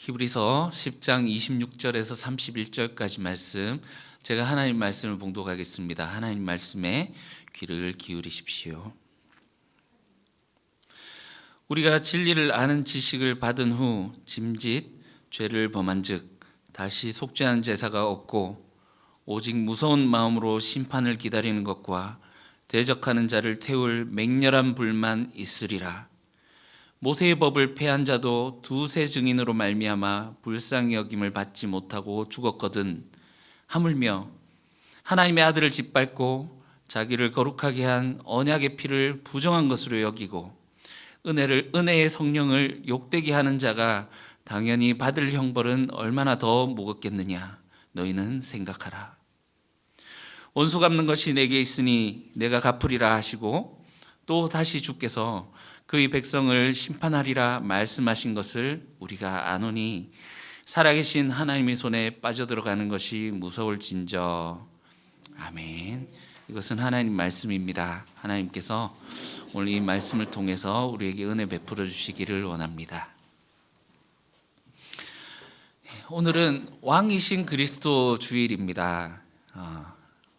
히브리서 10장 26절에서 31절까지 말씀, 제가 하나님 말씀을 봉독하겠습니다. 하나님 말씀에 귀를 기울이십시오. 우리가 진리를 아는 지식을 받은 후 짐짓 죄를 범한즉 다시 속죄하는 제사가 없고 오직 무서운 마음으로 심판을 기다리는 것과 대적하는 자를 태울 맹렬한 불만 있으리라. 모세의 법을 폐한 자도 두세 증인으로 말미암아 불쌍히 여김을 받지 못하고 죽었거든. 하물며 하나님의 아들을 짓밟고 자기를 거룩하게 한 언약의 피를 부정한 것으로 여기고 은혜의 성령을 욕되게 하는 자가 당연히 받을 형벌은 얼마나 더 무겁겠느냐. 너희는 생각하라. 원수 갚는 것이 내게 있으니 내가 갚으리라 하시고 또 다시 주께서 그의 백성을 심판하리라 말씀하신 것을 우리가 아노니 살아계신 하나님의 손에 빠져들어가는 것이 무서울진저. 아멘. 이것은 하나님 말씀입니다. 하나님께서 오늘 이 말씀을 통해서 우리에게 은혜 베풀어 주시기를 원합니다. 오늘은 왕이신 그리스도 주일입니다.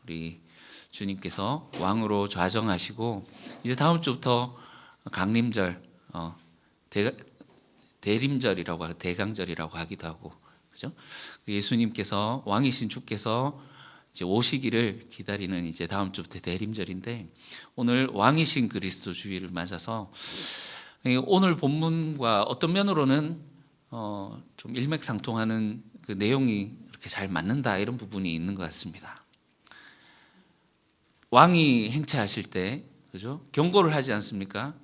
우리 주님께서 왕으로 좌정하시고 이제 다음 주부터 강림절, 대림절이라고 하고 대강절이라고 하기도 하고, 그죠? 예수님께서 왕이신 주께서 이제 오시기를 기다리는 이제 다음 주부터 대림절인데, 오늘 왕이신 그리스도 주일을 맞아서 오늘 본문과 어떤 면으로는 좀 일맥상통하는 그 내용이 이렇게 잘 맞는다, 이런 부분이 있는 것 같습니다. 왕이 행차하실 때, 그죠? 경고를 하지 않습니까?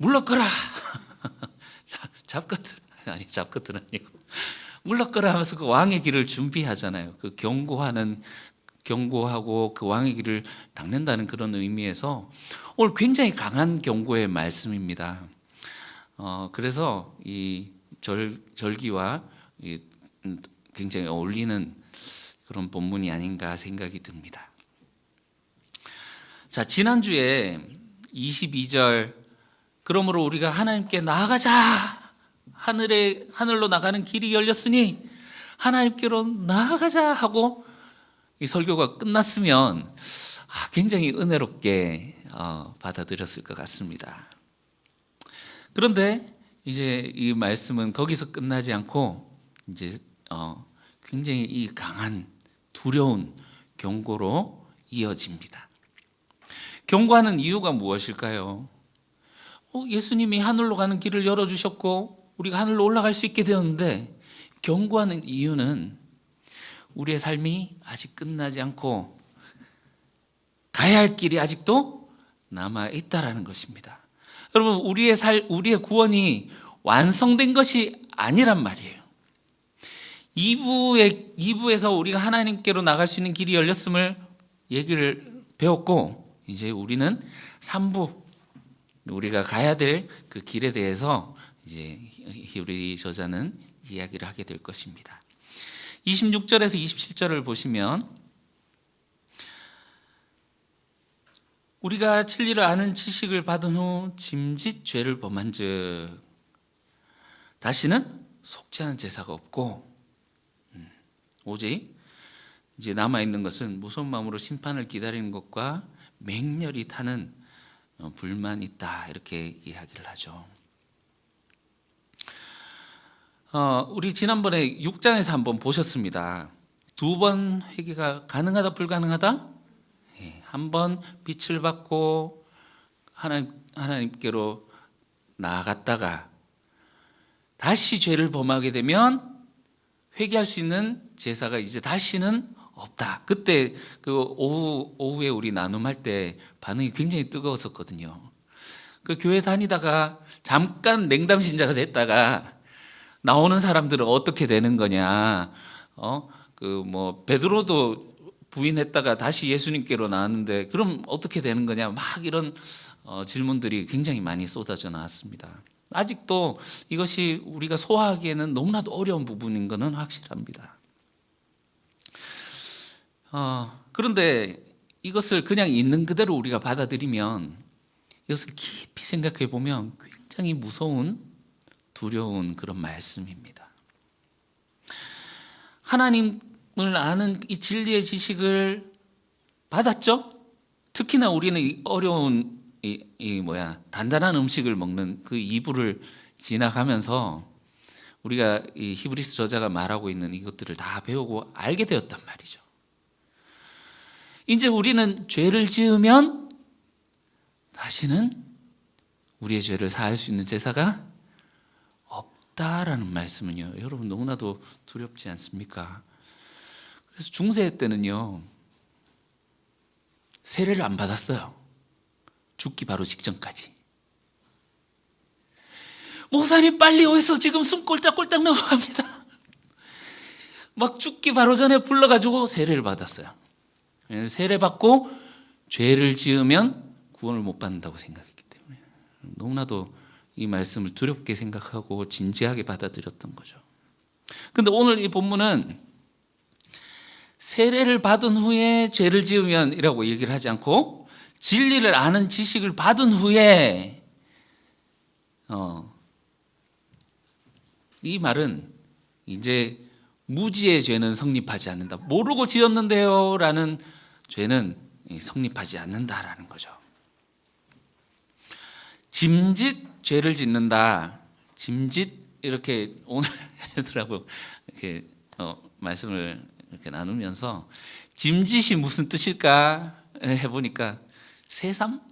물러거라. 잡것들 아니고 물러거라 하면서 그 왕의 길을 준비하잖아요. 그 경고하고 그 왕의 길을 닦는다는 그런 의미에서 오늘 굉장히 강한 경고의 말씀입니다. 그래서 이 절기와 굉장히 어울리는 그런 본문이 아닌가 생각이 듭니다. 자, 지난주에 22절, 그러므로 우리가 하나님께 나아가자, 하늘로 나가는 길이 열렸으니 하나님께로 나아가자 하고 이 설교가 끝났으면 굉장히 은혜롭게 받아들였을 것 같습니다. 그런데 이제 이 말씀은 거기서 끝나지 않고 이제 굉장히 이 강한 두려운 경고로 이어집니다. 경고하는 이유가 무엇일까요? 예수님이 하늘로 가는 길을 열어주셨고 우리가 하늘로 올라갈 수 있게 되었는데, 경고하는 이유는 우리의 삶이 아직 끝나지 않고 가야 할 길이 아직도 남아있다라는 것입니다. 여러분, 우리의 구원이 완성된 것이 아니란 말이에요. 2부에서 우리가 하나님께로 나갈 수 있는 길이 열렸음을 얘기를 배웠고, 이제 우리는 3부, 우리가 가야 될 그 길에 대해서 이제 히브리 저자는 이야기를 하게 될 것입니다. 26절에서 27절을 보시면 우리가 진리를 아는 지식을 받은 후 짐짓 죄를 범한즉 다시는 속죄하는 제사가 없고 오직 이제 남아있는 것은 무서운 마음으로 심판을 기다리는 것과 맹렬히 타는 불만 있다, 이렇게 이야기를 하죠. 우리 지난번에 6장에서 한번 보셨습니다. 2번 회개가 가능하다, 불가능하다? 한번 빛을 받고 하나님께로 나아갔다가 다시 죄를 범하게 되면 회개할 수 있는 제사가 이제 다시는 없다. 그때 그 오후에 우리 나눔할 때 반응이 굉장히 뜨거웠었거든요. 그 교회 다니다가 잠깐 냉담 신자가 됐다가 나오는 사람들은 어떻게 되는 거냐? 베드로도 부인했다가 다시 예수님께로 나왔는데 그럼 어떻게 되는 거냐? 막 이런 질문들이 굉장히 많이 쏟아져 나왔습니다. 아직도 이것이 우리가 소화하기에는 너무나도 어려운 부분인 것은 확실합니다. 그런데 이것을 그냥 있는 그대로 우리가 받아들이면, 이것을 깊이 생각해 보면 굉장히 무서운 두려운 그런 말씀입니다. 하나님을 아는 이 진리의 지식을 받았죠? 특히나 우리는 이 어려운 단단한 음식을 먹는 그 2부를 지나가면서 우리가 이 히브리서 저자가 말하고 있는 이것들을 다 배우고 알게 되었단 말이죠. 이제 우리는 죄를 지으면 다시는 우리의 죄를 사할 수 있는 제사가 없다라는 말씀은요, 여러분 너무나도 두렵지 않습니까? 그래서 중세 때는요, 세례를 안 받았어요. 죽기 바로 직전까지. 목사님 빨리 어디서 지금 숨 꼴짝꼴짝 넘어갑니다. 막 죽기 바로 전에 불러가지고 세례를 받았어요. 세례 받고 죄를 지으면 구원을 못 받는다고 생각했기 때문에 너무나도 이 말씀을 두렵게 생각하고 진지하게 받아들였던 거죠. 그런데 오늘 이 본문은 세례를 받은 후에 죄를 지으면 이라고 얘기를 하지 않고 진리를 아는 지식을 받은 후에 이 말은 이제 무지의 죄는 성립하지 않는다. 모르고 지었는데요 라는 죄는 성립하지 않는다라는 거죠. 짐짓 죄를 짓는다. 짐짓 이렇게 오늘 애들하고 이렇게 말씀을 이렇게 나누면서 짐짓이 무슨 뜻일까 해보니까 새삼?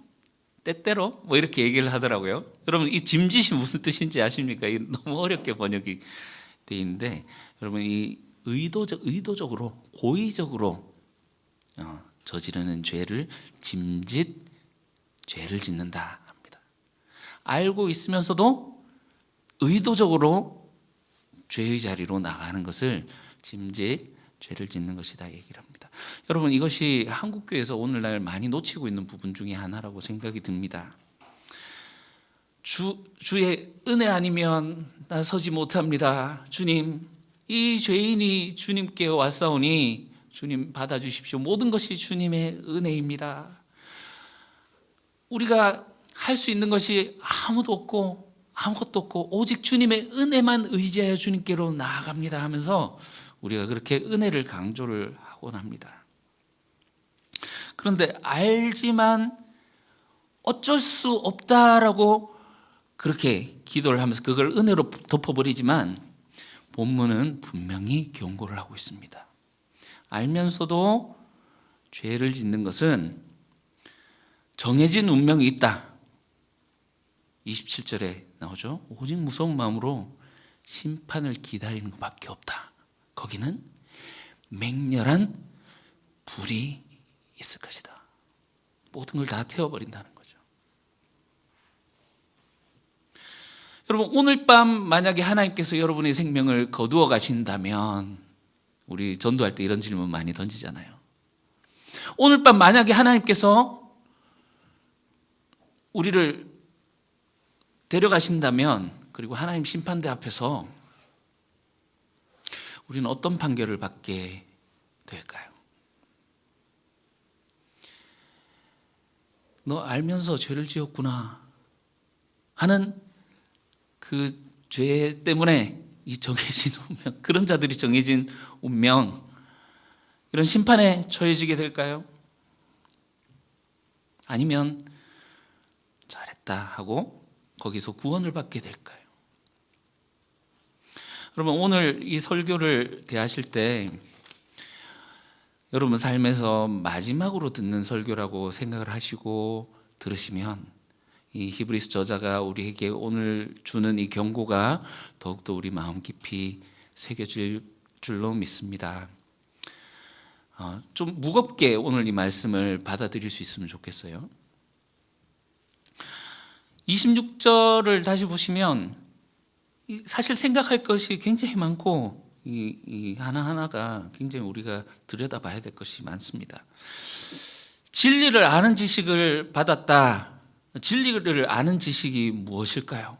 때때로? 뭐 이렇게 얘기를 하더라고요. 여러분 이 짐짓이 무슨 뜻인지 아십니까? 이 너무 어렵게 번역이 돼 있는데 여러분 이 의도적으로 고의적으로 저지르는 죄를 짐짓 죄를 짓는다 합니다. 알고 있으면서도 의도적으로 죄의 자리로 나가는 것을 짐짓 죄를 짓는 것이다 얘기를 합니다. 여러분 이것이 한국교회에서 오늘날 많이 놓치고 있는 부분 중에 하나라고 생각이 듭니다. 주의 은혜 아니면 나 서지 못합니다. 주님, 이 죄인이 주님께 왔사오니 주님 받아주십시오. 모든 것이 주님의 은혜입니다. 우리가 할 수 있는 것이 아무것도 없고 오직 주님의 은혜만 의지하여 주님께로 나아갑니다 하면서 우리가 그렇게 은혜를 강조를 하곤 합니다. 그런데 알지만 어쩔 수 없다라고 그렇게 기도를 하면서 그걸 은혜로 덮어버리지만 본문은 분명히 경고를 하고 있습니다. 알면서도 죄를 짓는 것은 정해진 운명이 있다. 27절에 나오죠. 오직 무서운 마음으로 심판을 기다리는 것밖에 없다. 거기는 맹렬한 불이 있을 것이다. 모든 걸 다 태워버린다는 거죠. 여러분 오늘 밤 만약에 하나님께서 여러분의 생명을 거두어 가신다면 우리 전도할 때 이런 질문 많이 던지잖아요. 오늘 밤 만약에 하나님께서 우리를 데려가신다면 그리고 하나님 심판대 앞에서 우리는 어떤 판결을 받게 될까요? 너 알면서 죄를 지었구나 하는 그 죄 때문에 이 정해진 운명, 그런 자들이 정해진 운명, 이런 심판에 처해지게 될까요? 아니면 잘했다 하고 거기서 구원을 받게 될까요? 여러분 오늘 이 설교를 대하실 때 여러분 삶에서 마지막으로 듣는 설교라고 생각을 하시고 들으시면 이 히브리서 저자가 우리에게 오늘 주는 이 경고가 더욱더 우리 마음 깊이 새겨질 줄로 믿습니다. 좀 무겁게 오늘 이 말씀을 받아들일 수 있으면 좋겠어요. 26절을 다시 보시면 사실 생각할 것이 굉장히 많고 이 하나하나가 굉장히 우리가 들여다봐야 될 것이 많습니다. 진리를 아는 지식을 받았다. 진리를 아는 지식이 무엇일까요?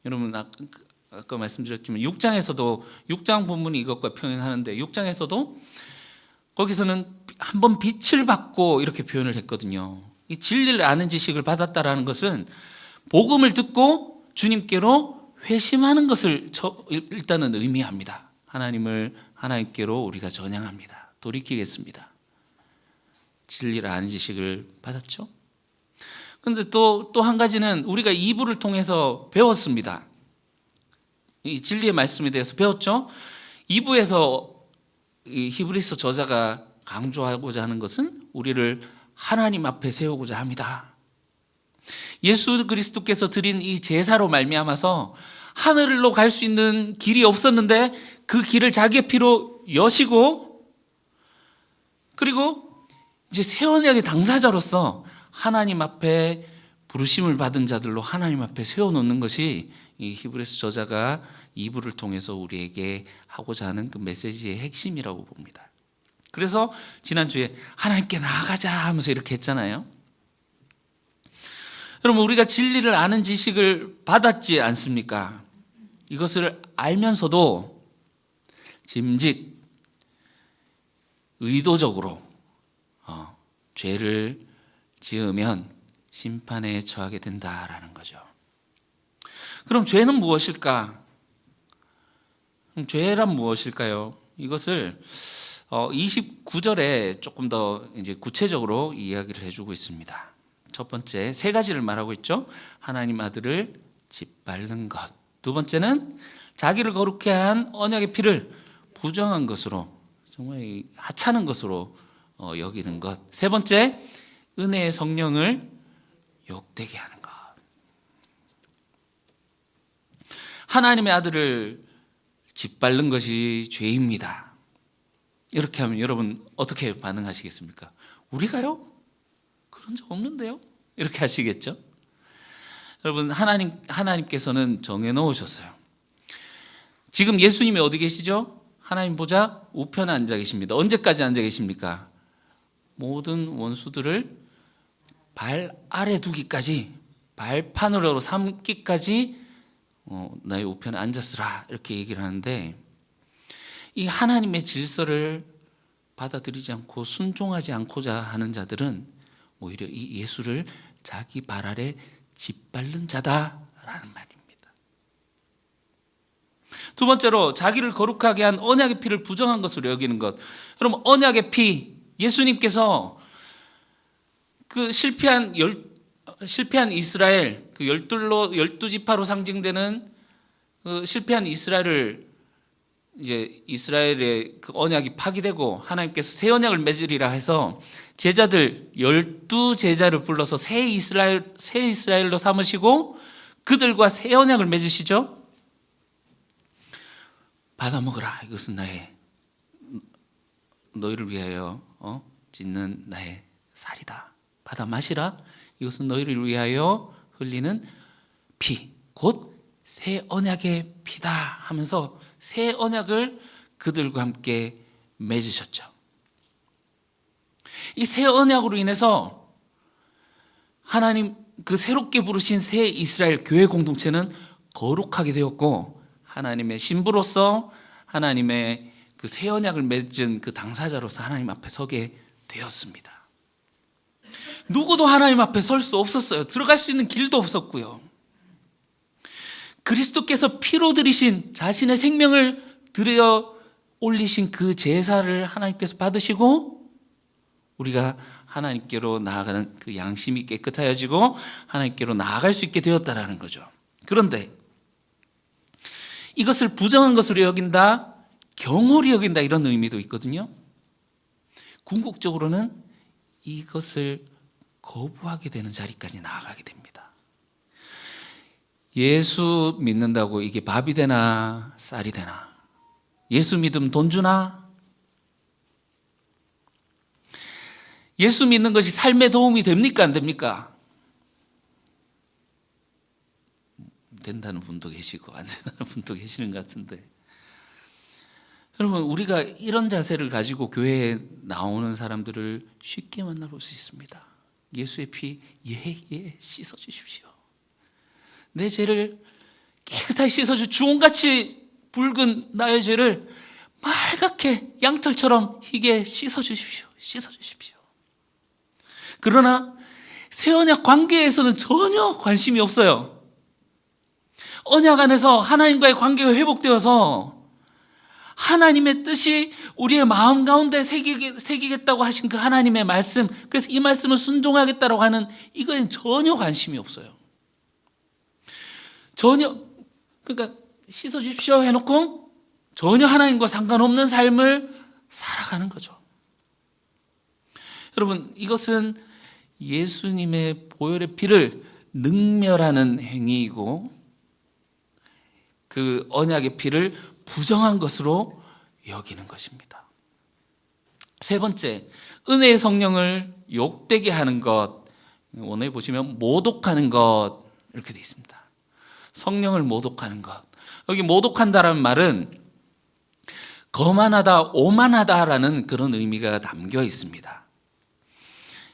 여러분 아까 말씀드렸지만 6장 본문이 이것과 평행하는데 6장에서도 거기서는 한번 빛을 받고 이렇게 표현을 했거든요. 이 진리를 아는 지식을 받았다라는 것은 복음을 듣고 주님께로 회심하는 것을 일단은 의미합니다. 하나님께로 우리가 전향합니다. 돌이키겠습니다. 진리를 아는 지식을 받았죠. 그런데 또 한 가지는 우리가 2부를 통해서 배웠습니다. 이 진리의 말씀에 대해서 배웠죠. 2부에서 이 히브리서 저자가 강조하고자 하는 것은 우리를 하나님 앞에 세우고자 합니다. 예수 그리스도께서 드린 이 제사로 말미암아서 하늘로 갈 수 있는 길이 없었는데 그 길을 자기의 피로 여시고, 그리고 이제 새 언약의 당사자로서 하나님 앞에 부르심을 받은 자들로 하나님 앞에 세워놓는 것이 이 히브리서 저자가 2부를 통해서 우리에게 하고자 하는 그 메시지의 핵심이라고 봅니다. 그래서 지난주에 하나님께 나아가자 하면서 이렇게 했잖아요. 여러분, 우리가 진리를 아는 지식을 받았지 않습니까? 이것을 알면서도 짐짓 의도적으로 죄를 지으면 심판에 처하게 된다라는 거죠. 그럼 죄는 무엇일까? 죄란 무엇일까요? 이것을 29절에 조금 더 이제 구체적으로 이야기를 해주고 있습니다. 첫 번째, 3가지를 말하고 있죠. 하나님 아들을 짓밟는 것. 두 번째는 자기를 거룩케 한 언약의 피를 부정한 것으로, 정말 하찮은 것으로 여기는 것. 세 번째, 은혜의 성령을 욕되게 하는 것. 하나님의 아들을 짓밟는 것이 죄입니다. 이렇게 하면 여러분 어떻게 반응하시겠습니까? 우리가요? 그런 적 없는데요? 이렇게 하시겠죠? 여러분, 하나님께서는 정해놓으셨어요. 지금 예수님이 어디 계시죠? 하나님 보좌 우편에 앉아 계십니다. 언제까지 앉아 계십니까? 모든 원수들을 발 아래 두기까지, 발판으로 삼기까지 나의 우편에 앉았으라, 이렇게 얘기를 하는데, 이 하나님의 질서를 받아들이지 않고 순종하지 않고자 하는 자들은 오히려 이 예수를 자기 발 아래 짓밟는 자다라는 말입니다. 두 번째로, 자기를 거룩하게 한 언약의 피를 부정한 것으로 여기는 것. 여러분, 언약의 피, 예수님께서 그 실패한 이스라엘, 그 12지파로 상징되는 그 실패한 이스라엘을, 이제 이스라엘의 그 언약이 파기되고 하나님께서 새 언약을 맺으리라 해서 제자들 12제자를 불러서 새 이스라엘로 삼으시고 그들과 새 언약을 맺으시죠. 받아 먹으라, 이것은 너희를 위하여 짓는 나의 살이다. 받아 마시라, 이것은 너희를 위하여 흘리는 피, 곧 새 언약의 피다 하면서 새 언약을 그들과 함께 맺으셨죠. 이 새 언약으로 인해서 하나님 그 새롭게 부르신 새 이스라엘 교회 공동체는 거룩하게 되었고, 하나님의 신부로서 하나님의 그 새 언약을 맺은 그 당사자로서 하나님 앞에 서게 되었습니다. 누구도 하나님 앞에 설 수 없었어요. 들어갈 수 있는 길도 없었고요. 그리스도께서 피로 들이신 자신의 생명을 들여 올리신 그 제사를 하나님께서 받으시고 우리가 하나님께로 나아가는 그 양심이 깨끗하여지고 하나님께로 나아갈 수 있게 되었다라는 거죠. 그런데 이것을 부정한 것으로 여긴다, 경홀히 여긴다, 이런 의미도 있거든요. 궁극적으로는 이것을 거부하게 되는 자리까지 나아가게 됩니다. 예수 믿는다고 이게 밥이 되나 쌀이 되나? 예수 믿으면 돈 주나? 예수 믿는 것이 삶에 도움이 됩니까, 안 됩니까? 된다는 분도 계시고 안 된다는 분도 계시는 것 같은데, 여러분, 우리가 이런 자세를 가지고 교회에 나오는 사람들을 쉽게 만나볼 수 있습니다. 예수의 피, 예, 씻어주십시오. 내 죄를 깨끗하게 씻어주, 주홍같이 붉은 나의 죄를 빨갛게 양털처럼 희게 씻어주십시오. 그러나 새 언약 관계에서는 전혀 관심이 없어요. 언약 안에서 하나님과의 관계가 회복되어서 하나님의 뜻이 우리의 마음 가운데 새기겠다고 하신 그 하나님의 말씀, 그래서 이 말씀을 순종하겠다고 하는 이거엔 전혀 관심이 없어요. 전혀, 그러니까 씻어주십시오 해놓고 전혀 하나님과 상관없는 삶을 살아가는 거죠. 여러분, 이것은 예수님의 보혈의 피를 능멸하는 행위이고 그 언약의 피를 부정한 것으로 여기는 것입니다. 세 번째, 은혜의 성령을 욕되게 하는 것. 오늘 보시면 모독하는 것 이렇게 되어 있습니다. 성령을 모독하는 것. 여기 모독한다라는 말은 거만하다, 오만하다라는 그런 의미가 담겨 있습니다.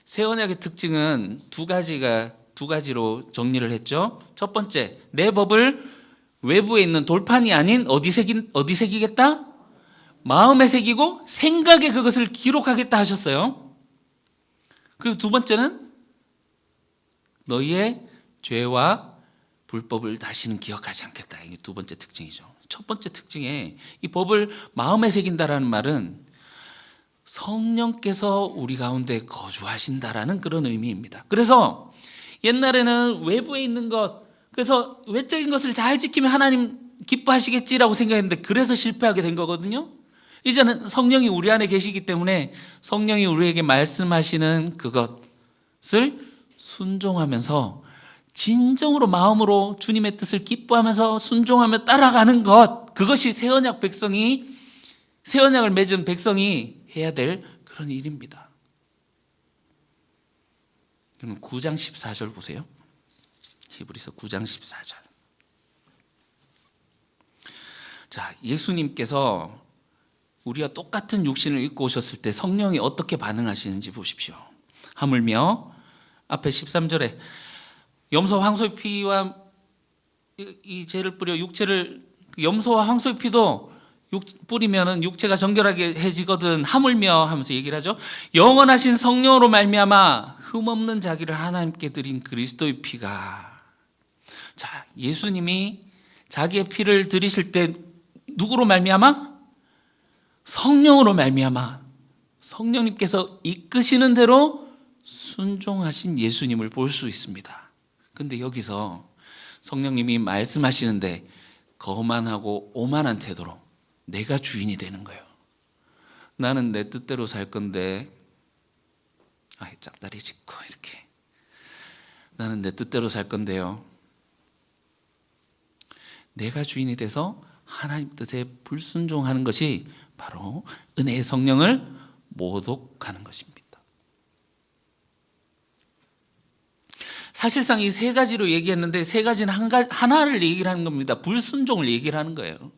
새 언약의 특징은 두 가지로 정리를 했죠. 첫 번째, 내 법을 외부에 있는 돌판이 아닌 어디 새기겠다? 마음에 새기고 생각에 그것을 기록하겠다 하셨어요. 그리고 두 번째는 너희의 죄와 불법을 다시는 기억하지 않겠다. 이게 두 번째 특징이죠. 첫 번째 특징에 이 법을 마음에 새긴다라는 말은 성령께서 우리 가운데 거주하신다라는 그런 의미입니다. 그래서 옛날에는 외부에 있는 것, 그래서 외적인 것을 잘 지키면 하나님 기뻐하시겠지라고 생각했는데 그래서 실패하게 된 거거든요. 이제는 성령이 우리 안에 계시기 때문에 성령이 우리에게 말씀하시는 그것을 순종하면서 진정으로 마음으로 주님의 뜻을 기뻐하면서 순종하며 따라가는 것, 그것이 새 언약을 맺은 백성이 해야 될 그런 일입니다. 그럼 9장 14절 보세요. 히브리서 9장 14절. 자, 예수님께서 우리와 똑같은 육신을 입고 오셨을 때 성령이 어떻게 반응하시는지 보십시오. 하물며 앞에 13절에 염소와 황소의 피와 이 죄를 뿌려 육체를, 염소와 황소의 피도 뿌리면은 육체가 정결하게 해지거든. 하물며 하면서 얘기를 하죠. 영원하신 성령으로 말미암아 흠없는 자기를 하나님께 드린 그리스도의 피가. 자, 예수님이 자기의 피를 드리실 때 누구로 말미암아? 성령으로 말미암아 성령님께서 이끄시는 대로 순종하신 예수님을 볼 수 있습니다. 근데 여기서 성령님이 말씀하시는데 거만하고 오만한 태도로 내가 주인이 되는 거예요. 나는 내 뜻대로 살 건데, 짝다리 짚고 이렇게, 나는 내 뜻대로 살 건데요, 내가 주인이 돼서 하나님 뜻에 불순종하는 것이 바로 은혜의 성령을 모독하는 것입니다. 사실상 이 세 가지로 얘기했는데 세 가지는 하나를 얘기를 하는 겁니다. 불순종을 얘기를 하는 거예요.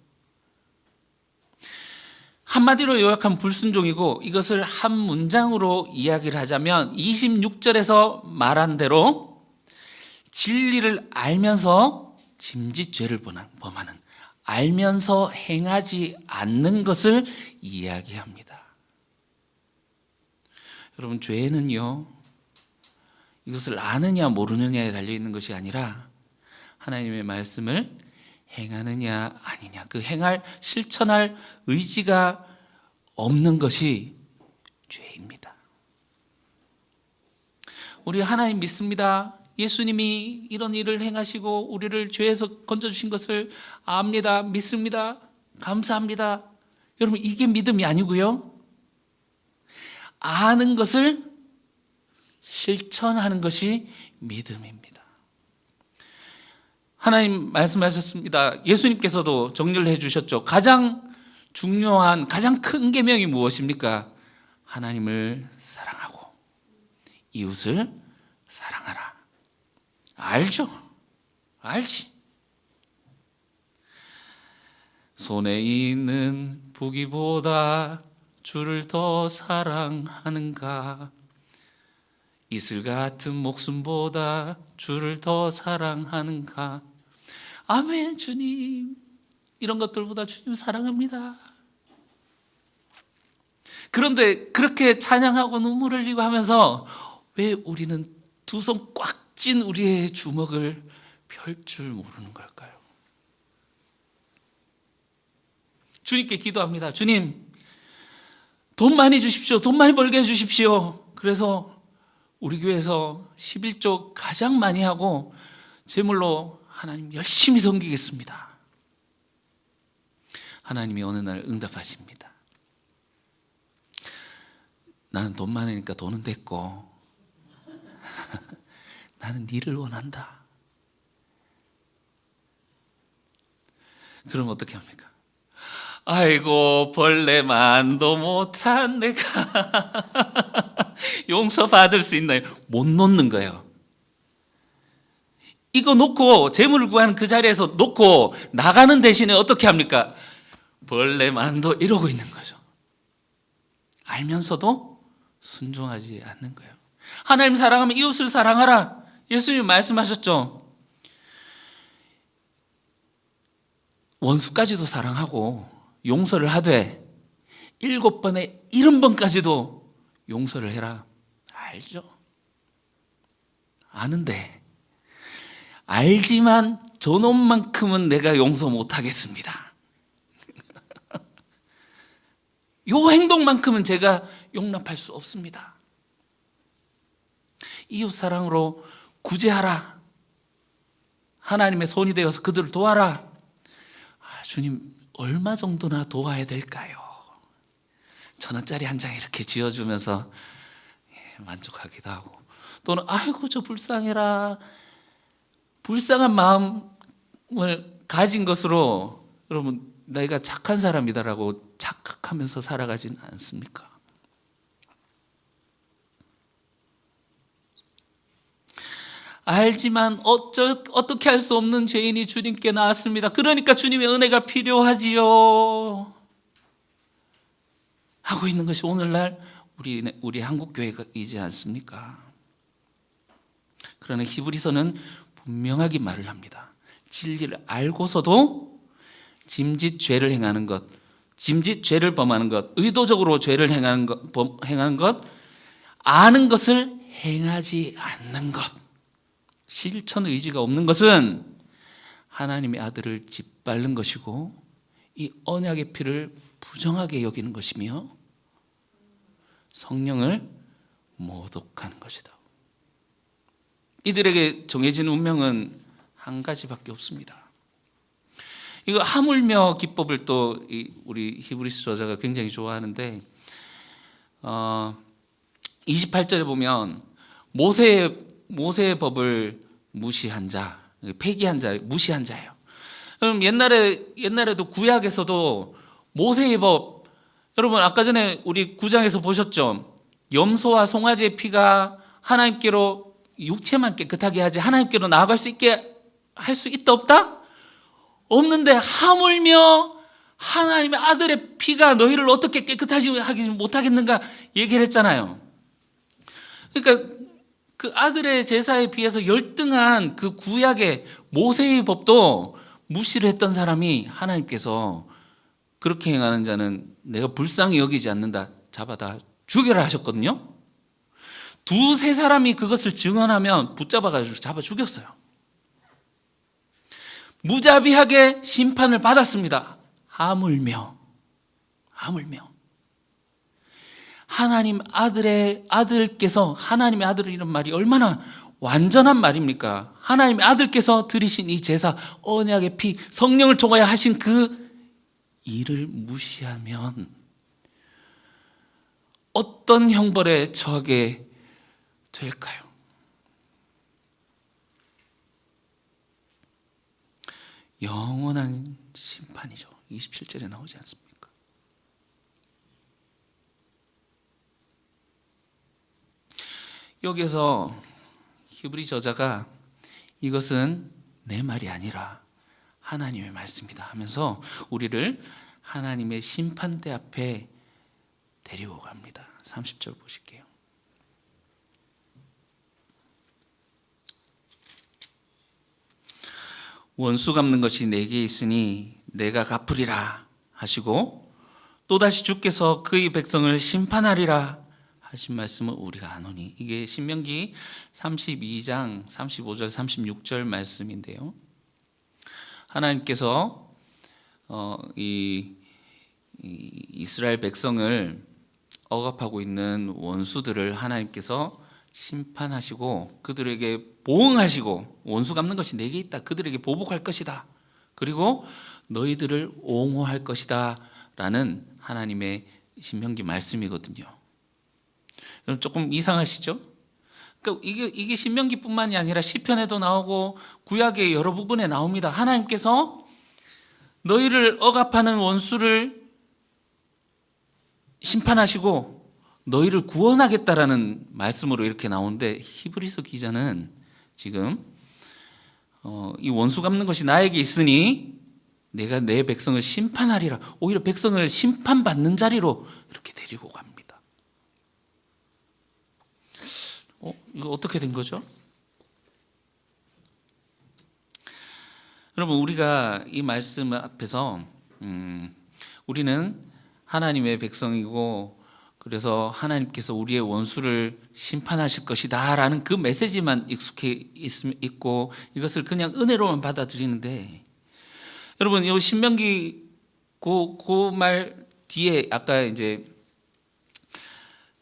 한마디로 요약하면 불순종이고, 이것을 한 문장으로 이야기를 하자면 26절에서 말한 대로 진리를 알면서 짐짓 죄를 범하는, 알면서 행하지 않는 것을 이야기합니다. 여러분, 죄는요, 이것을 아느냐 모르느냐에 달려있는 것이 아니라 하나님의 말씀을 행하느냐 아니냐, 그 실천할 의지가 없는 것이 죄입니다. 우리 하나님 믿습니다. 예수님이 이런 일을 행하시고 우리를 죄에서 건져주신 것을 압니다. 믿습니다. 감사합니다. 여러분, 이게 믿음이 아니고요, 아는 것을 실천하는 것이 믿음입니다. 하나님 말씀하셨습니다. 예수님께서도 정리를 해주셨죠. 가장 중요한, 가장 큰 계명이 무엇입니까? 하나님을 사랑하고 이웃을 사랑하라. 알죠? 알지. 손에 있는 부귀보다 주를 더 사랑하는가? 이슬 같은 목숨보다 주를 더 사랑하는가? 아멘. 주님, 이런 것들보다 주님 사랑합니다. 그런데 그렇게 찬양하고 눈물을 흘리고 하면서 왜 우리는 두 손 꽉 찐 우리의 주먹을 펼 줄 모르는 걸까요? 주님께 기도합니다. 주님, 돈 많이 주십시오. 돈 많이 벌게 해주십시오. 그래서 우리 교회에서 11조 가장 많이 하고 제물로 하나님 열심히 섬기겠습니다. 하나님이 어느 날 응답하십니다. 나는 돈 많으니까 돈은 됐고 나는 니를 원한다. 그럼 어떻게 합니까? 아이고, 벌레만도 못한 내가 용서받을 수 있나요? 못 놓는 거예요. 이거 놓고 재물을 구하는 그 자리에서 놓고 나가는 대신에 어떻게 합니까? 벌레만도 이러고 있는 거죠. 알면서도 순종하지 않는 거예요. 하나님 사랑하면 이웃을 사랑하라. 예수님 말씀하셨죠. 원수까지도 사랑하고 용서를 하되 7번에 70번까지도 용서를 해라. 알죠? 아는데 알지만 저놈만큼은 내가 용서 못하겠습니다. 요 행동만큼은 제가 용납할 수 없습니다. 이웃 사랑으로 구제하라. 하나님의 손이 되어서 그들을 도와라. 주님, 얼마 정도나 도와야 될까요? 1,000원짜리 한 장 이렇게 쥐어주면서 만족하기도 하고, 또는 아이고 저 불쌍해라. 불쌍한 마음을 가진 것으로 여러분 내가 착한 사람이다라고 착각하면서 살아가진 않습니까? 알지만 어떻게 할 수 없는 죄인이 주님께 나왔습니다. 그러니까 주님의 은혜가 필요하지요 하고 있는 것이 오늘날 우리 한국교회이지 않습니까? 그러나 히브리서는 분명하게 말을 합니다. 진리를 알고서도 짐짓 죄를 행하는 것, 짐짓 죄를 범하는 것, 의도적으로 죄를 행하는 것, 아는 것을 행하지 않는 것, 실천 의지가 없는 것은 하나님의 아들을 짓밟는 것이고 이 언약의 피를 부정하게 여기는 것이며 성령을 모독하는 것이다. 이들에게 정해진 운명은 한 가지밖에 없습니다. 이거 하물며 기법을 또 우리 히브리서 저자가 굉장히 좋아하는데 28절에 보면 모세의 법을 무시한 자, 폐기한 자, 무시한 자예요. 그럼 옛날에도 구약에서도 모세의 법, 여러분 아까 전에 우리 9장에서 보셨죠? 염소와 송아지의 피가 하나님께로 육체만 깨끗하게 하지 하나님께로 나아갈 수 있게 할 수 있다 없다? 없는데 하물며 하나님의 아들의 피가 너희를 어떻게 깨끗하지 하지 못하겠는가 얘기를 했잖아요. 그러니까 그 아들의 제사에 비해서 열등한 그 구약의 모세의 법도 무시를 했던 사람이 하나님께서 그렇게 행하는 자는 내가 불쌍히 여기지 않는다, 잡아다 죽여라 하셨거든요. 2-3 사람이 그것을 증언하면 붙잡아가지고 잡아 죽였어요. 무자비하게 심판을 받았습니다. 하물며 하나님 아들께서, 하나님의 아들이란 말이 얼마나 완전한 말입니까? 하나님의 아들께서 드리신 이 제사, 언약의 피, 성령을 통하여 하신 그 일을 무시하면 어떤 형벌에 처하게 될까요? 영원한 심판이죠. 27절에 나오지 않습니까? 여기에서 히브리 저자가 이것은 내 말이 아니라 하나님의 말씀이다 하면서 우리를 하나님의 심판대 앞에 데리고 갑니다. 30절 보실게요. 원수 갚는 것이 내게 있으니 내가 갚으리라 하시고 또다시 주께서 그의 백성을 심판하리라 하신 말씀을 우리가 아노니, 이게 신명기 32장 35절 36절 말씀인데요. 하나님께서 이 이스라엘 백성을 억압하고 있는 원수들을 하나님께서 심판하시고 그들에게 보응하시고, 원수 갚는 것이 내게 있다, 그들에게 보복할 것이다, 그리고 너희들을 옹호할 것이다 라는 하나님의 신명기 말씀이거든요. 여러분 조금 이상하시죠? 그러니까 이게 신명기뿐만이 아니라 시편에도 나오고 구약의 여러 부분에 나옵니다. 하나님께서 너희를 억압하는 원수를 심판하시고 너희를 구원하겠다라는 말씀으로 이렇게 나오는데, 히브리서 기자는 지금 이 원수 갚는 것이 나에게 있으니 내가 내 백성을 심판하리라, 오히려 백성을 심판받는 자리로 이렇게 데리고 갑니다. 이거 어떻게 된 거죠? 여러분, 우리가 이 말씀 앞에서 우리는 하나님의 백성이고, 그래서 하나님께서 우리의 원수를 심판하실 것이다 라는 그 메시지만 익숙해 있고 이것을 그냥 은혜로만 받아들이는데, 여러분 이 신명기 그 말 뒤에 아까 이제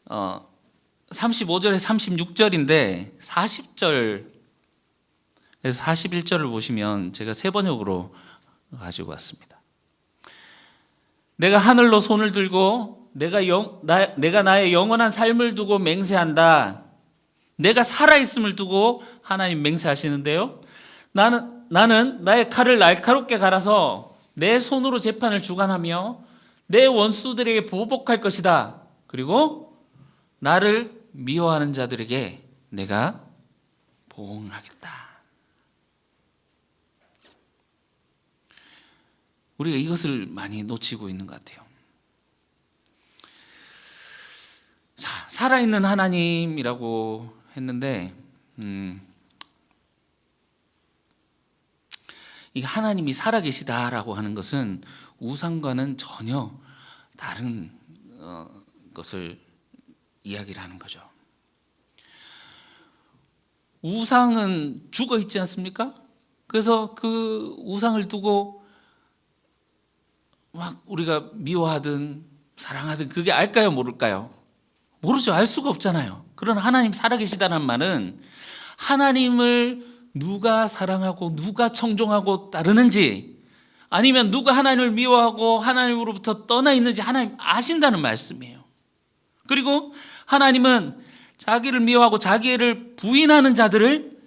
35절에 36절인데 40절에서 41절을 보시면 제가 세 번역으로 가지고 왔습니다. 내가 하늘로 손을 들고 내가 나의 영원한 삶을 두고 맹세한다. 내가 살아있음을 두고 하나님 맹세하시는데요, 나는 나의 칼을 날카롭게 갈아서 내 손으로 재판을 주관하며 내 원수들에게 보복할 것이다. 그리고 나를 미워하는 자들에게 내가 보응하겠다. 우리가 이것을 많이 놓치고 있는 것 같아요. 자, 살아있는 하나님이라고 했는데 이 하나님이 살아계시다라고 하는 것은 우상과는 전혀 다른 것을 이야기를 하는 거죠. 우상은 죽어 있지 않습니까? 그래서 그 우상을 두고 막 우리가 미워하든 사랑하든 그게 알까요, 모를까요? 모르죠. 알 수가 없잖아요. 그러나 하나님 살아계시다는 말은 하나님을 누가 사랑하고 누가 청종하고 따르는지, 아니면 누가 하나님을 미워하고 하나님으로부터 떠나 있는지 하나님 아신다는 말씀이에요. 그리고 하나님은 자기를 미워하고 자기를 부인하는 자들을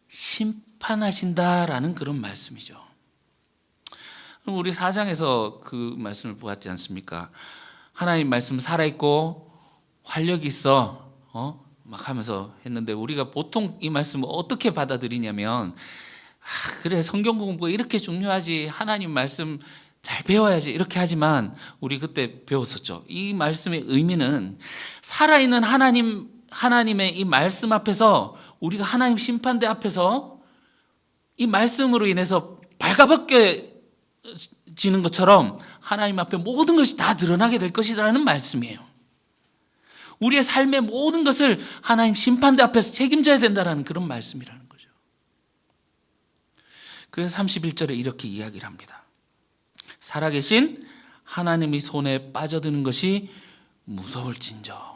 심판하신다라는 그런 말씀이죠. 우리 4장에서 그 말씀을 보았지 않습니까? 하나님 말씀 살아있고 활력이 있어 막 하면서 했는데, 우리가 보통 이 말씀을 어떻게 받아들이냐면, 그래 성경 공부가 이렇게 중요하지, 하나님 말씀 잘 배워야지, 이렇게 하지만 우리 그때 배웠었죠. 이 말씀의 의미는 살아있는 하나님의 이 말씀 앞에서, 우리가 하나님 심판대 앞에서 이 말씀으로 인해서 발가벗겨지는 것처럼 하나님 앞에 모든 것이 다 드러나게 될 것이라는 말씀이에요. 우리의 삶의 모든 것을 하나님 심판대 앞에서 책임져야 된다는 그런 말씀이라는 거죠. 그래서 31절에 이렇게 이야기를 합니다. 살아계신 하나님의 손에 빠져드는 것이 무서울진저.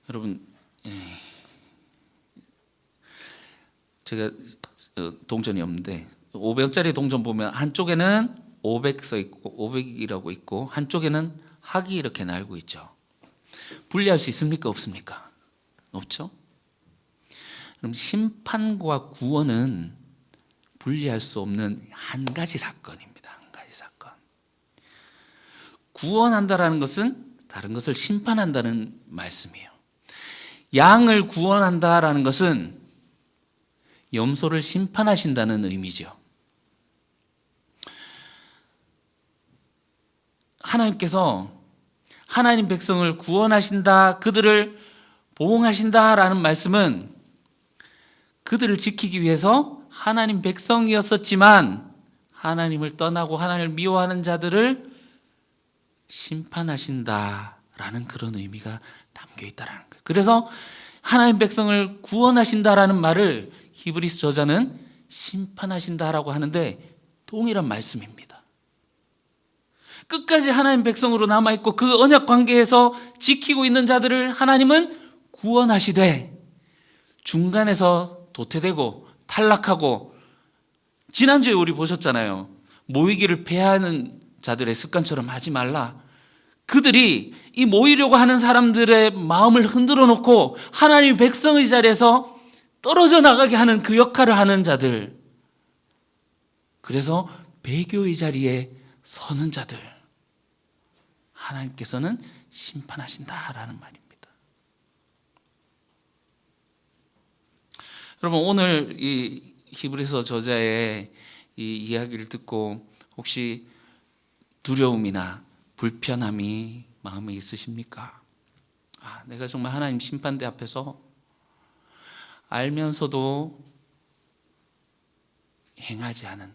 여러분, 제가 동전이 없는데 500원짜리 동전 보면 한쪽에는 500 써 있고 500이라고 있고 한쪽에는 학이 이렇게 날고 있죠. 분리할 수 있습니까? 없습니까? 없죠. 그럼 심판과 구원은 분리할 수 없는 한 가지 사건입니다. 한 가지 사건. 구원한다라는 것은 다른 것을 심판한다는 말씀이에요. 양을 구원한다라는 것은 염소를 심판하신다는 의미죠. 하나님께서 하나님 백성을 구원하신다, 그들을 보응하신다라는 말씀은 그들을 지키기 위해서 하나님 백성이었었지만 하나님을 떠나고 하나님을 미워하는 자들을 심판하신다라는 그런 의미가 담겨 있다라는 거예요. 그래서 하나님 백성을 구원하신다라는 말을 히브리서 저자는 심판하신다라고 하는데 동일한 말씀입니다. 끝까지 하나님 백성으로 남아있고 그 언약 관계에서 지키고 있는 자들을 하나님은 구원하시되, 중간에서 도태되고 탈락하고, 지난주에 우리 보셨잖아요. 모이기를 패하는 자들의 습관처럼 하지 말라. 그들이 이 모이려고 하는 사람들의 마음을 흔들어 놓고 하나님의 백성의 자리에서 떨어져 나가게 하는 그 역할을 하는 자들, 그래서 배교의 자리에 서는 자들, 하나님께서는 심판하신다라는 말입니다. 여러분, 오늘 이 히브리서 저자의 이 이야기를 듣고 혹시 두려움이나 불편함이 마음에 있으십니까? 내가 정말 하나님 심판대 앞에서 알면서도 행하지 않은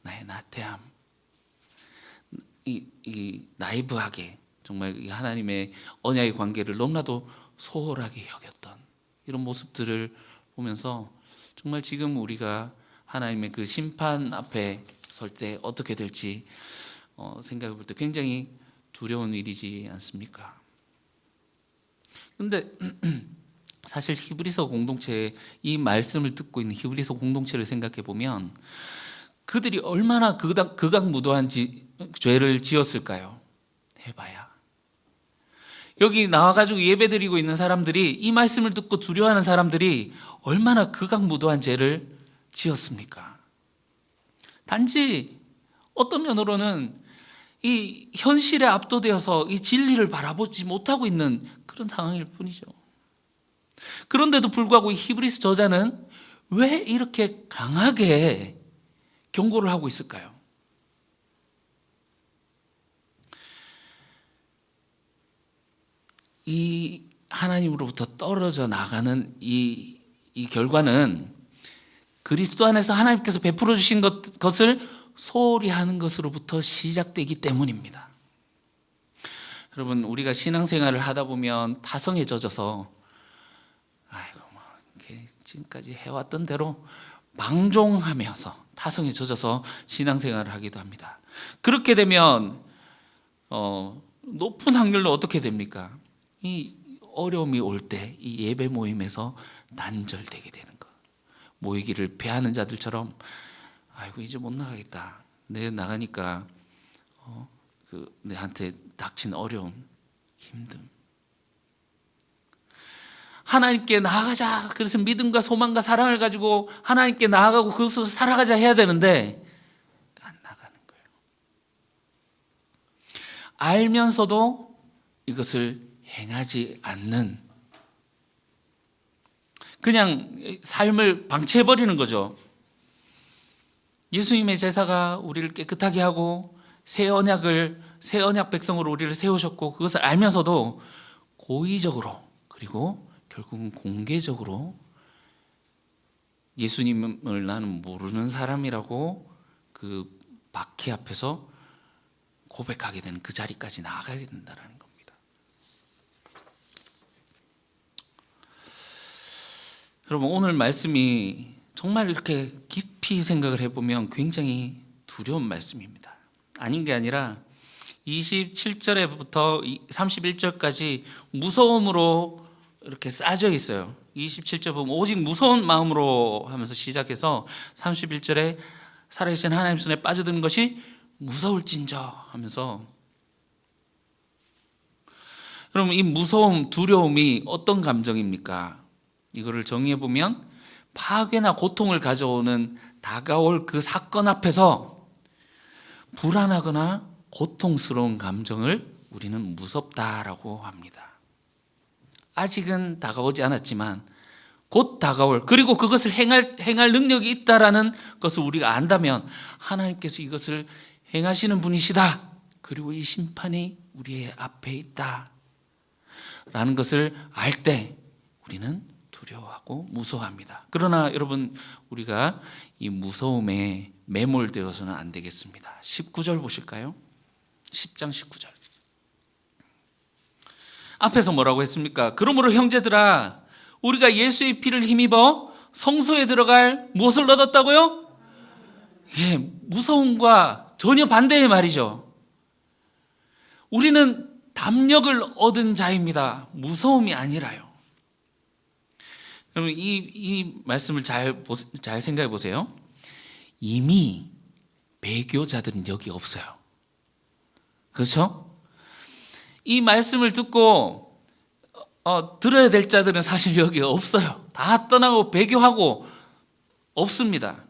나의 나태함, 이 나이브하게 정말 이 하나님의 언약의 관계를 너무나도 소홀하게 여겼던 이런 모습들을 보면서 정말 지금 우리가 하나님의 그 심판 앞에 설 때 어떻게 될지 생각해 볼 때 굉장히 두려운 일이지 않습니까? 그런데 사실 히브리서 공동체, 이 말씀을 듣고 있는 히브리서 공동체를 생각해 보면 그들이 얼마나 극악무도한 죄를 지었을까요? 해봐야 여기 나와가지고 예배드리고 있는 사람들이, 이 말씀을 듣고 두려워하는 사람들이 얼마나 극악무도한 죄를 지었습니까? 단지 어떤 면으로는 이 현실에 압도되어서 이 진리를 바라보지 못하고 있는 그런 상황일 뿐이죠. 그런데도 불구하고 이 히브리서 저자는 왜 이렇게 강하게 경고를 하고 있을까요? 이 하나님으로부터 떨어져 나가는 이 결과는 그리스도 안에서 하나님께서 베풀어 주신 것을 소홀히 하는 것으로부터 시작되기 때문입니다. 여러분, 우리가 신앙생활을 하다 보면 타성에 젖어서 이렇게 지금까지 해왔던 대로 방종하면서 타성에 젖어서 신앙생활을 하기도 합니다. 그렇게 되면 높은 확률로 어떻게 됩니까? 이 어려움이 올 때 이 예배 모임에서 단절되게 되는 것. 모이기를 패하는 자들처럼 이제 못 나가겠다. 내가 나가니까 내한테 닥친 어려움, 힘듦. 하나님께 나아가자. 그래서 믿음과 소망과 사랑을 가지고 하나님께 나아가고 그것으로 살아가자 해야 되는데 안 나가는 거예요. 알면서도 이것을 행하지 않는, 그냥 삶을 방치해버리는 거죠. 예수님의 제사가 우리를 깨끗하게 하고 새 언약 백성으로 우리를 세우셨고, 그것을 알면서도 고의적으로, 그리고 결국은 공개적으로 예수님을 나는 모르는 사람이라고 그 박해 앞에서 고백하게 되는 그 자리까지 나아가야 된다는 겁니다. 여러분, 오늘 말씀이 정말 이렇게 깊이 생각을 해보면 굉장히 두려운 말씀입니다. 아닌 게 아니라 27절에부터 31절까지 무서움으로 이렇게 싸져 있어요. 27절 보면 오직 무서운 마음으로 하면서 시작해서 31절에 살아계신 하나님 손에 빠져드는 것이 무서울진저 하면서, 여러분, 이 무서움, 두려움이 어떤 감정입니까? 이거를 정의해 보면 파괴나 고통을 가져오는 다가올 그 사건 앞에서 불안하거나 고통스러운 감정을 우리는 무섭다라고 합니다. 아직은 다가오지 않았지만 곧 다가올, 그리고 그것을 행할 능력이 있다라는 것을 우리가 안다면 하나님께서 이것을 행하시는 분이시다, 그리고 이 심판이 우리의 앞에 있다 라는 것을 알 때 우리는 두려워하고 무서워합니다. 그러나 여러분, 우리가 이 무서움에 매몰되어서는 안 되겠습니다. 19절 보실까요? 10장 19절. 앞에서 뭐라고 했습니까? 그러므로 형제들아, 우리가 예수의 피를 힘입어 성소에 들어갈 무엇을 얻었다고요? 예, 무서움과 전혀 반대의 말이죠. 우리는 담력을 얻은 자입니다. 무서움이 아니라요. 여러분, 이 말씀을 잘 생각해 보세요. 이미 배교자들은 여기 없어요. 그렇죠? 이 말씀을 듣고 들어야 될 자들은 사실 여기 없어요. 다 떠나고 배교하고 없습니다.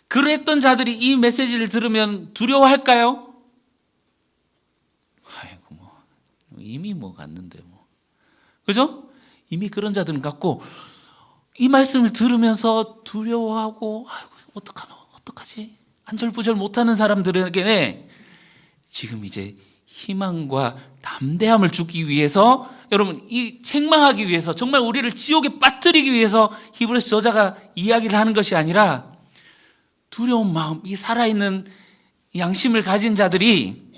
그랬던 자들이 이 메시지를 들으면 두려워할까요? 아이고, 이미 갔는데 그죠? 이미 그런 자들은 갔고, 이 말씀을 들으면서 두려워하고, 아이고, 어떡하지? 안절부절 못하는 사람들에게 지금 이제 희망과 담대함을 주기 위해서, 여러분, 이 책망하기 위해서, 정말 우리를 지옥에 빠뜨리기 위해서 히브리서 저자가 이야기를 하는 것이 아니라, 두려운 마음, 이 살아있는 양심을 가진 자들이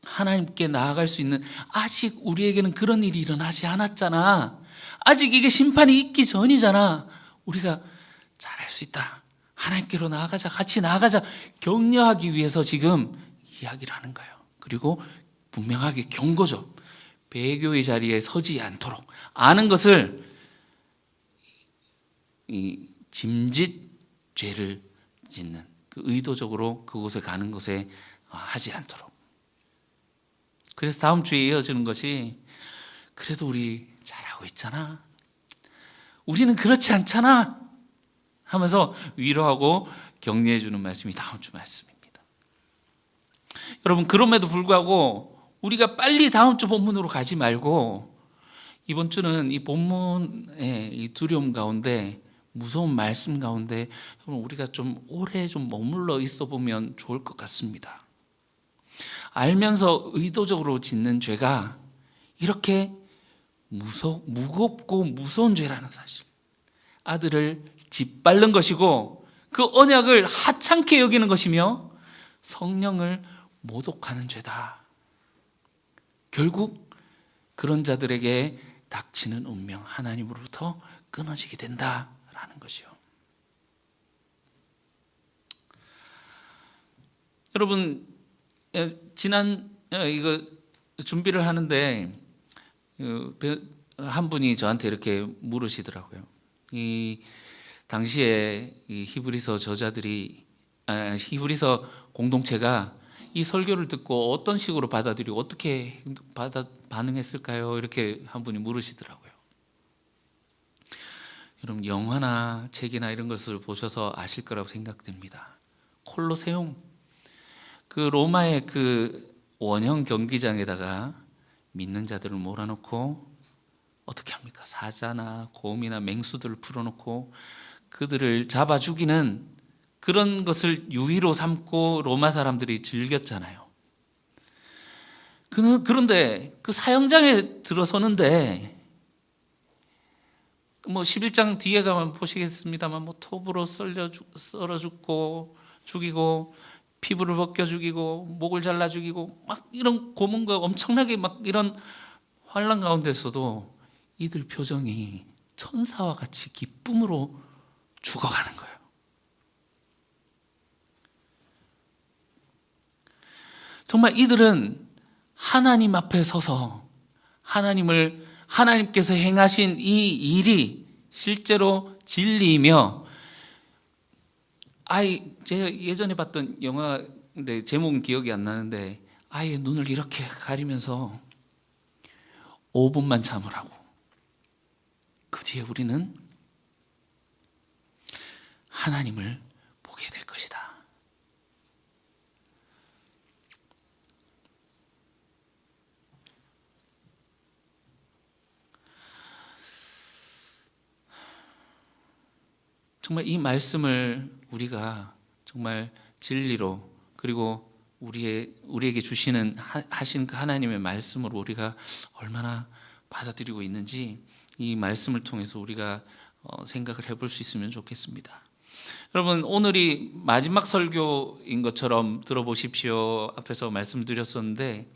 하나님께 나아갈 수 있는, 아직 우리에게는 그런 일이 일어나지 않았잖아. 아직 이게 심판이 있기 전이잖아. 우리가 잘할 수 있다. 하나님께로 나아가자. 같이 나아가자. 격려하기 위해서 지금 이야기를 하는 거예요. 그리고 분명하게 경고죠. 배교의 자리에 서지 않도록. 아는 것을 이 짐짓 죄를 짓는, 그 의도적으로 그곳에 가는 것에 하지 않도록. 그래서 다음 주에 이어지는 것이, 그래도 우리 잘하고 있잖아. 우리는 그렇지 않잖아. 하면서 위로하고 격려해 주는 말씀이 다음 주 말씀입니다. 여러분, 그럼에도 불구하고 우리가 빨리 다음 주 본문으로 가지 말고, 이번 주는 이 본문의 이 두려움 가운데, 무서운 말씀 가운데 우리가 좀 오래 좀 머물러 있어 보면 좋을 것 같습니다. 알면서 의도적으로 짓는 죄가 이렇게 무겁고 무서운 죄라는 사실, 아들을 짓밟는 것이고 그 언약을 하찮게 여기는 것이며 성령을 모독하는 죄다. 결국 그런 자들에게 닥치는 운명, 하나님으로부터 끊어지게 된다라는 것이요. 여러분, 지난 이거 준비를 하는데 한 분이 저한테 이렇게 물으시더라고요. 이 당시에 이 히브리서 저자들이, 히브리서 공동체가 이 설교를 듣고 어떤 식으로 받아들이고 어떻게 반응했을까요? 이렇게 한 분이 물으시더라고요. 여러분, 영화나 책이나 이런 것을 보셔서 아실 거라고 생각됩니다. 콜로세움, 그 로마의 그 원형 경기장에다가 믿는 자들을 몰아넣고 어떻게 합니까? 사자나 곰이나 맹수들을 풀어놓고 그들을 잡아 죽이는 그런 것을 유의로 삼고 로마 사람들이 즐겼잖아요. 그런데 그 사형장에 들어서는데 11장 뒤에 가면 보시겠습니다만 톱으로 썰어 죽고 죽이고 피부를 벗겨 죽이고 목을 잘라 죽이고 막 이런 고문과 엄청나게 막 이런 환난 가운데서도 이들 표정이 천사와 같이 기쁨으로 죽어가는 거예요. 정말 이들은 하나님 앞에 서서 하나님께서 행하신 이 일이 실제로 진리이며, 제가 예전에 봤던 영화인데 제목은 기억이 안 나는데, 아이의 눈을 이렇게 가리면서 5분만 참으라고. 그 뒤에 우리는 하나님을 보게 될 것이다. 정말 이 말씀을 우리가 정말 진리로, 그리고 우리에게 주시는 하신 그 하나님의 말씀으로 우리가 얼마나 받아들이고 있는지 이 말씀을 통해서 우리가 생각을 해볼 수 있으면 좋겠습니다. 여러분, 오늘이 마지막 설교인 것처럼 들어보십시오. 앞에서 말씀드렸었는데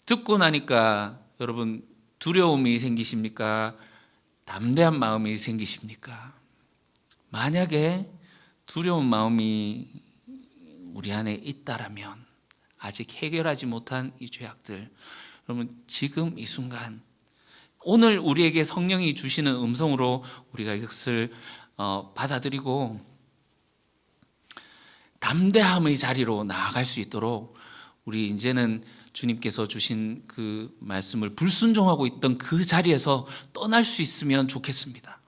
듣고 나니까 여러분 두려움이 생기십니까? 담대한 마음이 생기십니까? 만약에 두려운 마음이 우리 안에 있다라면 아직 해결하지 못한 이 죄악들, 여러분 지금 이 순간 오늘 우리에게 성령이 주시는 음성으로 우리가 이것을 받아들이고 담대함의 자리로 나아갈 수 있도록 우리 이제는 주님께서 주신 그 말씀을 불순종하고 있던 그 자리에서 떠날 수 있으면 좋겠습니다.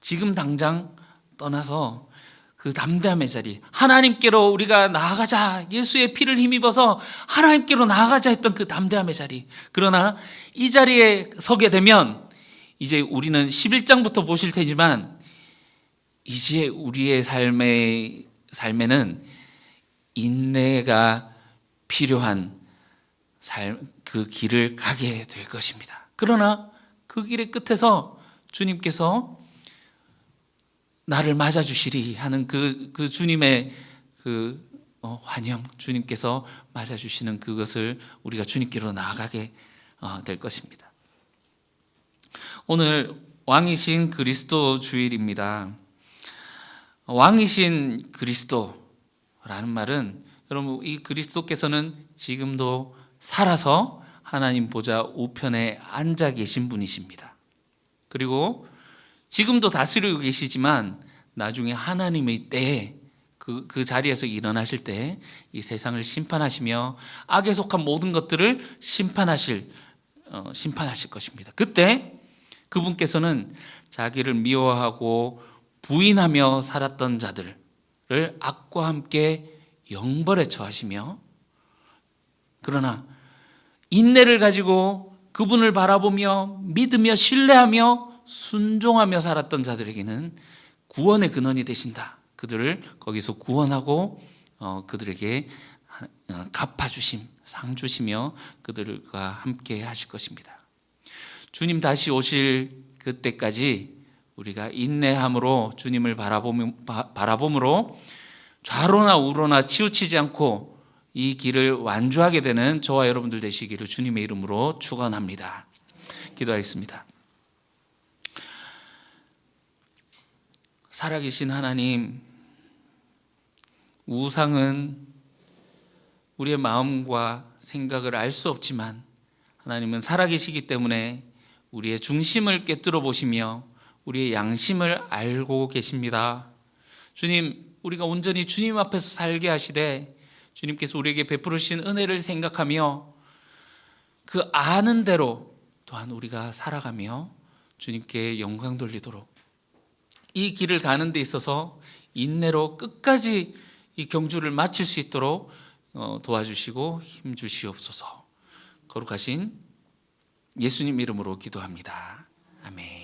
지금 당장 떠나서 그 담대함의 자리, 하나님께로 우리가 나아가자, 예수의 피를 힘입어서 하나님께로 나아가자 했던 그 담대함의 자리. 그러나 이 자리에 서게 되면 이제 우리는 11장부터 보실 테지만 이제 우리의 삶에는 인내가 필요한 그 길을 가게 될 것입니다. 그러나 그 길의 끝에서 주님께서 나를 맞아주시리 하는 그 주님의 환영, 주님께서 맞아주시는 그것을 우리가 주님께로 나아가게 될 것입니다. 오늘 왕이신 그리스도 주일입니다. 왕이신 그리스도라는 말은 여러분 이 그리스도께서는 지금도 살아서 하나님 보좌 우편에 앉아 계신 분이십니다. 그리고 지금도 다스리고 계시지만 나중에 하나님의 때에 그 자리에서 일어나실 때 이 세상을 심판하시며 악에 속한 모든 것들을 심판하실 것입니다. 그때 그분께서는 자기를 미워하고 부인하며 살았던 자들을 악과 함께 영벌에 처하시며, 그러나 인내를 가지고 그분을 바라보며 믿으며 신뢰하며 순종하며 살았던 자들에게는 구원의 근원이 되신다. 그들을 거기서 구원하고 그들에게 갚아주심, 상 주시며 그들과 함께 하실 것입니다. 주님 다시 오실 그때까지 우리가 인내함으로 주님을 바라봄으로 좌로나 우로나 치우치지 않고 이 길을 완주하게 되는 저와 여러분들 되시기를 주님의 이름으로 축원합니다. 기도하겠습니다. 살아계신 하나님, 우상은 우리의 마음과 생각을 알 수 없지만 하나님은 살아계시기 때문에 우리의 중심을 꿰뚫어 보시며 우리의 양심을 알고 계십니다. 주님, 우리가 온전히 주님 앞에서 살게 하시되 주님께서 우리에게 베푸르신 은혜를 생각하며 그 아는 대로 또한 우리가 살아가며 주님께 영광 돌리도록 이 길을 가는 데 있어서 인내로 끝까지 이 경주를 마칠 수 있도록 도와주시고 힘주시옵소서. 거룩하신 예수님 이름으로 기도합니다. 아멘.